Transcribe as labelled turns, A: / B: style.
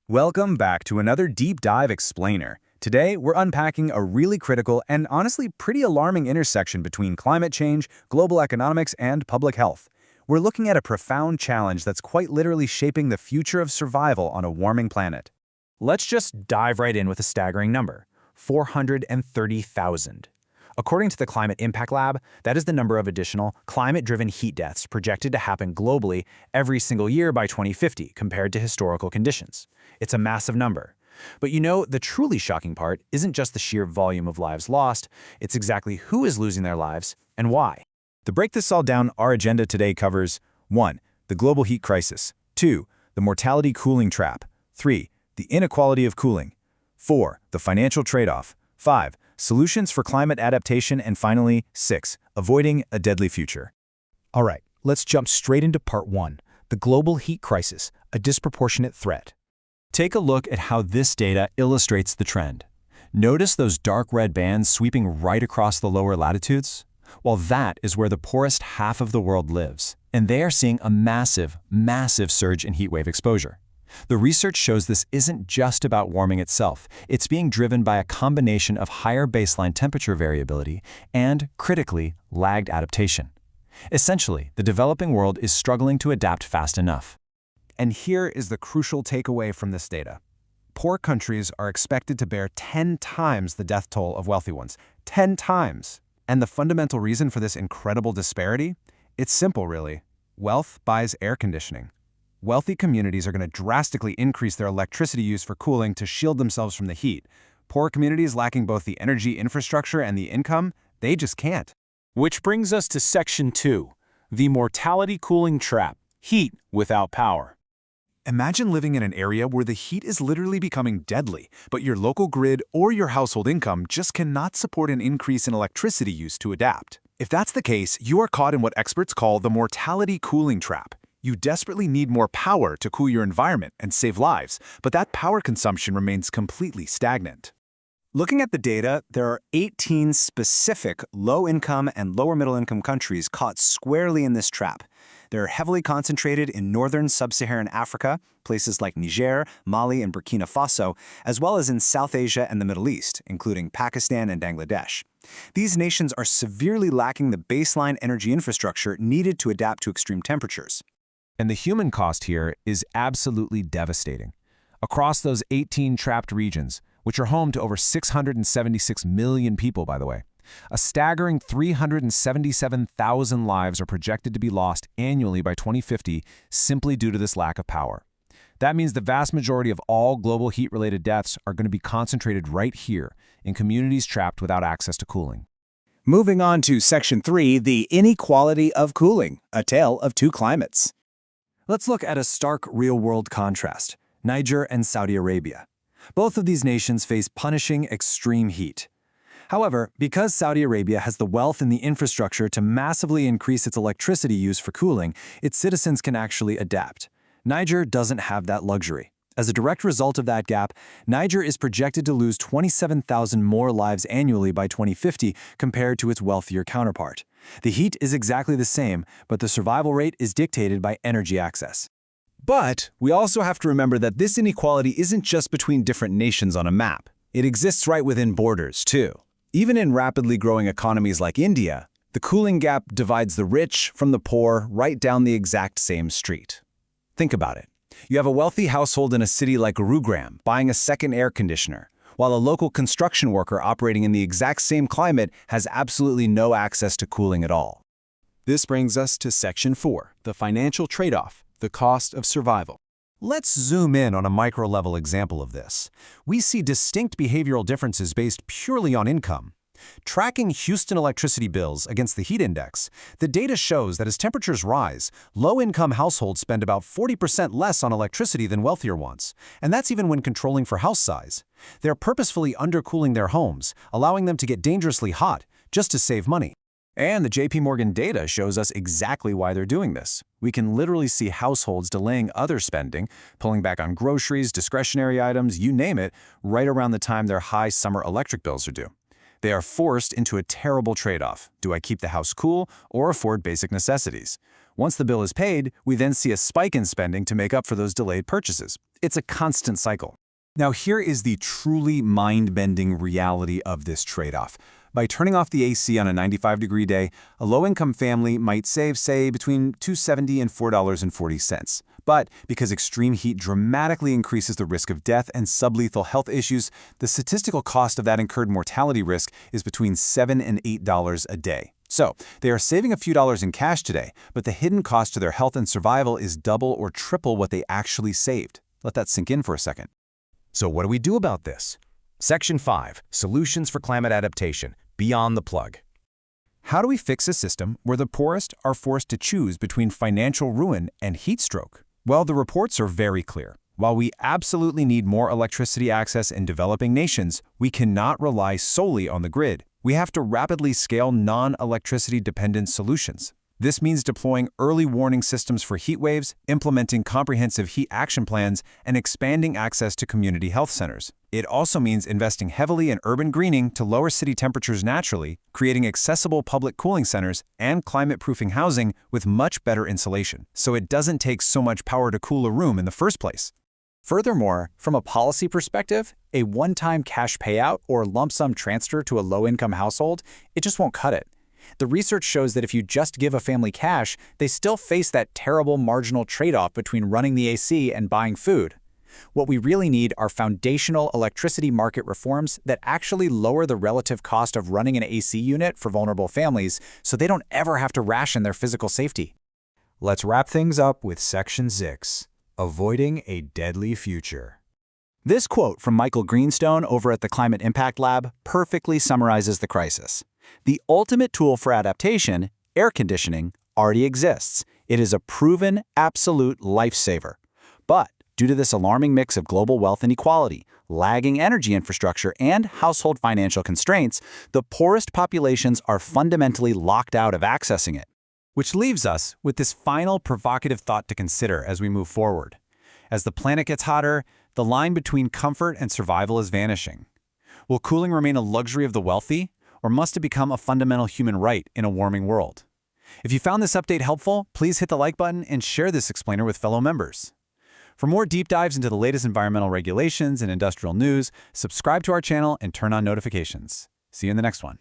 A: Welcome back to another Deep Dive Explainer. Today, we're unpacking a really critical and honestly pretty alarming intersection between climate change, global economics, and public health. We're looking at a profound challenge that's quite literally shaping the future of survival on a warming planet.
B: Let's just dive right in with a staggering number, 430,000. According to the Climate Impact Lab, that is the number of additional climate-driven heat deaths projected to happen globally every single year by 2050 compared to historical conditions. It's a massive number. But you know, the truly shocking part isn't just the sheer volume of lives lost, it's exactly who is losing their lives and why.
A: To break this all down, our agenda today covers 1. The global heat crisis, 2. The mortality-cooling trap, 3. The inequality of cooling, 4. The financial trade-off, 5. Solutions for climate adaptation, and finally, 6. Avoiding a deadly future.
B: All right, let's jump straight into part 1, the global heat crisis, a disproportionate threat. Take a look at how this data illustrates the trend. Notice those dark red bands sweeping right across the lower latitudes? Well, that is where the poorest half of the world lives, and they are seeing a massive, massive surge in heatwave exposure. The research shows this isn't just about warming itself. It's being driven by a combination of higher baseline temperature variability and, critically, lagged adaptation. Essentially, the developing world is struggling to adapt fast enough.
A: And here is the crucial takeaway from this data. Poor countries are expected to bear 10 times the death toll of wealthy ones. 10 times! And the fundamental reason for this incredible disparity? It's simple, really. Wealth buys air conditioning. Wealthy communities are going to drastically increase their electricity use for cooling to shield themselves from the heat. Poor communities lacking both the energy infrastructure and the income, they just can't.
C: Which brings us to Section 2, the Mortality-Cooling Trap, heat without power.
A: Imagine living in an area where the heat is literally becoming deadly, but your local grid or your household income just cannot support an increase in electricity use to adapt. If that's the case, you are caught in what experts call the mortality-cooling trap. You desperately need more power to cool your environment and save lives, but that power consumption remains completely stagnant. Looking at the data, there are 18 specific low-income and lower-middle-income countries caught squarely in this trap. They're heavily concentrated in northern sub-Saharan Africa, places like Niger, Mali, and Burkina Faso, as well as in South Asia and the Middle East, including Pakistan and Bangladesh. These nations are severely lacking the baseline energy infrastructure needed to adapt to extreme temperatures.
B: And the human cost here is absolutely devastating. Across those 18 trapped regions, which are home to over 676 million people, by the way, a staggering 377,000 lives are projected to be lost annually by 2050 simply due to this lack of power. That means the vast majority of all global heat-related deaths are going to be concentrated right here in communities trapped without access to cooling.
A: Moving on to Section 3, the inequality of cooling, a tale of two climates. Let's look at a stark real-world contrast, Niger and Saudi Arabia. Both of these nations face punishing extreme heat. However, because Saudi Arabia has the wealth and the infrastructure to massively increase its electricity use for cooling, its citizens can actually adapt. Niger doesn't have that luxury. As a direct result of that gap, Niger is projected to lose 27,000 more lives annually by 2050 compared to its wealthier counterpart. The heat is exactly the same, but the survival rate is dictated by energy access. But we also have to remember that this inequality isn't just between different nations on a map. It exists right within borders, too. Even in rapidly growing economies like India, the cooling gap divides the rich from the poor right down the exact same street. Think about it. You have a wealthy household in a city like Gurugram buying a second air conditioner, while a local construction worker operating in the exact same climate has absolutely no access to cooling at all. This brings us to Section 4, the financial trade-off, the cost of survival. Let's zoom in on a micro-level example of this. We see distinct behavioral differences based purely on income. Tracking Houston electricity bills against the heat index, the data shows that as temperatures rise, low-income households spend about 40% less on electricity than wealthier ones, and that's even when controlling for house size. They're purposefully undercooling their homes, allowing them to get dangerously hot, just to save money. And the JP Morgan data shows us exactly why they're doing this. We can literally see households delaying other spending, pulling back on groceries, discretionary items, you name it, right around the time their high summer electric bills are due. They are forced into a terrible trade-off. Do I keep the house cool or afford basic necessities? Once the bill is paid, we then see a spike in spending to make up for those delayed purchases. It's a constant cycle.
B: Now here is the truly mind-bending reality of this trade-off. By turning off the AC on a 95-degree day, a low-income family might save, say, between $2.70 and $4.40. But because extreme heat dramatically increases the risk of death and sublethal health issues, the statistical cost of that incurred mortality risk is between $7 and $8 a day. So, they are saving a few dollars in cash today, but the hidden cost to their health and survival is double or triple what they actually saved. Let that sink in for a second.
A: So what do we do about this? Section 5, Solutions for Climate Adaptation, Beyond the Plug. How do we fix a system where the poorest are forced to choose between financial ruin and heat stroke? Well, the reports are very clear. While we absolutely need more electricity access in developing nations, we cannot rely solely on the grid. We have to rapidly scale non-electricity dependent solutions. This means deploying early warning systems for heat waves, implementing comprehensive heat action plans, and expanding access to community health centers. It also means investing heavily in urban greening to lower city temperatures naturally, creating accessible public cooling centers, and climate-proofing housing with much better insulation, so it doesn't take so much power to cool a room in the first place. Furthermore, from a policy perspective, a one-time cash payout or lump sum transfer to a low-income household, it just won't cut it. The research shows that if you just give a family cash, they still face that terrible marginal trade-off between running the AC and buying food. What we really need are foundational electricity market reforms that actually lower the relative cost of running an AC unit for vulnerable families so they don't ever have to ration their physical safety.
B: Let's wrap things up with Section 6, Avoiding a Deadly Future.
A: This quote from Michael Greenstone over at the Climate Impact Lab perfectly summarizes the crisis. The ultimate tool for adaptation, air conditioning, already exists. It is a proven, absolute lifesaver. But due to this alarming mix of global wealth inequality, lagging energy infrastructure, and household financial constraints, the poorest populations are fundamentally locked out of accessing it. Which leaves us with this final provocative thought to consider as we move forward. As the planet gets hotter, the line between comfort and survival is vanishing. Will cooling remain a luxury of the wealthy, or must it become a fundamental human right in a warming world? If you found this update helpful, please hit the like button and share this explainer with fellow members. For more deep dives into the latest environmental regulations and industrial news, subscribe to our channel and turn on notifications. See you in the next one.